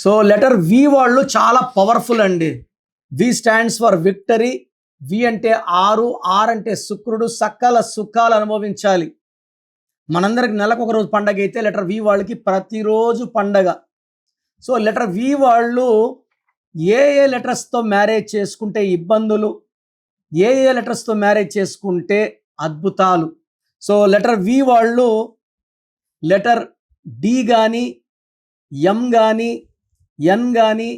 So letter V వాళ్ళు చాలా powerful అండి. V stands for victory. V అంటే 6, ఆర్ అంటే శుక్రుడు. సకల సుఖాలు అనుభవించాలి. మనందరికి నెలకు ఒక రోజు పండగ అయితే లెటర్ వి వాళ్ళకి ప్రతిరోజు పండగ. సో లెటర్ వి వాళ్ళు ఏ లెటర్స్తో మ్యారేజ్ చేసుకుంటే ఇబ్బందులు, ఏ లెటర్స్తో మ్యారేజ్ చేసుకుంటే అద్భుతాలు. సో లెటర్ వి వాళ్ళు లెటర్ డి కానీ, ఎం కానీ, ఎన్ కానీ,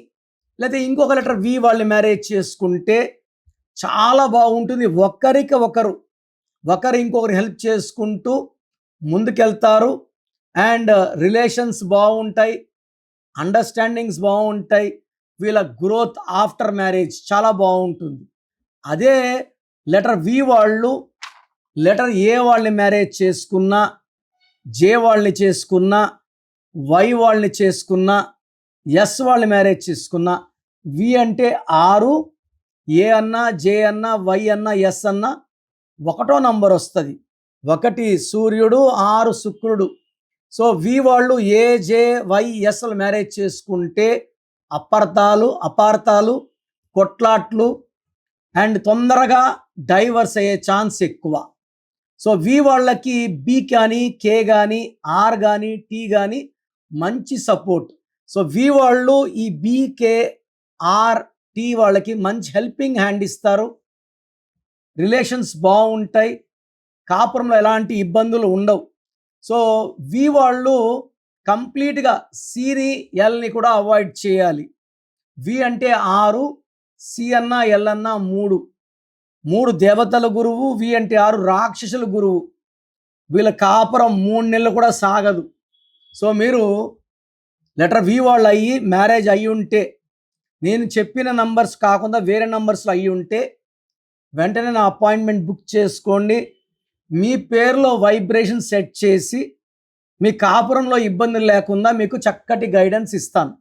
లేకపోతే ఇంకొక లెటర్ వి వాళ్ళు మ్యారేజ్ చేసుకుంటే చాలా బాగుంటుంది. ఒకరు ఇంకొకరు హెల్ప్ చేసుకుంటూ ముందుకెళ్తారు. అండ్ రిలేషన్స్ బాగుంటాయి, అండర్స్టాండింగ్స్ బాగుంటాయి. వీళ్ళ గ్రోత్ ఆఫ్టర్ మ్యారేజ్ చాలా బాగుంటుంది. అదే లెటర్ వి వాళ్ళు లెటర్ ఏ వాళ్ళని మ్యారేజ్ చేసుకున్నా, జే వాళ్ళని చేసుకున్నా, వై వాళ్ళని చేసుకున్నా, ఎస్ వాళ్ళని మ్యారేజ్ చేసుకున్నా, వి అంటే 6, ఏ అన్నా, జే అన్నా, వై అన్నా, ఎస్ అన్నా 1వ నంబర్ వస్తుంది. 1 సూర్యుడు, 6 శుక్రుడు. సో వి వాళ్ళు ఏ, జే, వై, ఎస్లు మ్యారేజ్ చేసుకుంటే అపార్థాలు, కొట్లాట్లు అండ్ తొందరగా డైవర్స్ అయ్యే ఛాన్స్ ఎక్కువ. సో వి వాళ్ళకి బి కానీ, కే కానీ, ఆర్ కానీ, టీ కానీ మంచి సపోర్ట్. సో వి వాళ్ళు ఈ బి, కే, ఆర్, టీ వాళ్ళకి మంచి హెల్పింగ్ హ్యాండ్ ఇస్తారు. రిలేషన్స్ బాగుంటాయి. కాపురంలో ఎలాంటి ఇబ్బందులు ఉండవు. సో వి వాళ్ళు కంప్లీట్గా సిని, ఎల్ని కూడా అవాయిడ్ చేయాలి. వి అంటే 6, సి అన్నా, ఎల్ అన్నా 3 దేవతల గురువు. వి అంటే 6 రాక్షసుల గురువు. వీళ్ళ కాపురం 3 నెలలు కూడా సాగదు. సో మీరు లెటర్ వి వాళ్ళు అయ్యి మ్యారేజ్ అయ్యి ఉంటే, నేను చెప్పిన నంబర్స్ కాకుండా వేరే నంబర్స్లో అయ్యి ఉంటే వెంటనే నా అపాయింట్మెంట్ బుక్ చేసుకోండి. మీ పేరులో వైబ్రేషన్ సెట్ చేసి మీ కాపురంలో ఇబ్బందులు లేకుండా మీకు చక్కటి గైడెన్స్ ఇస్తాను.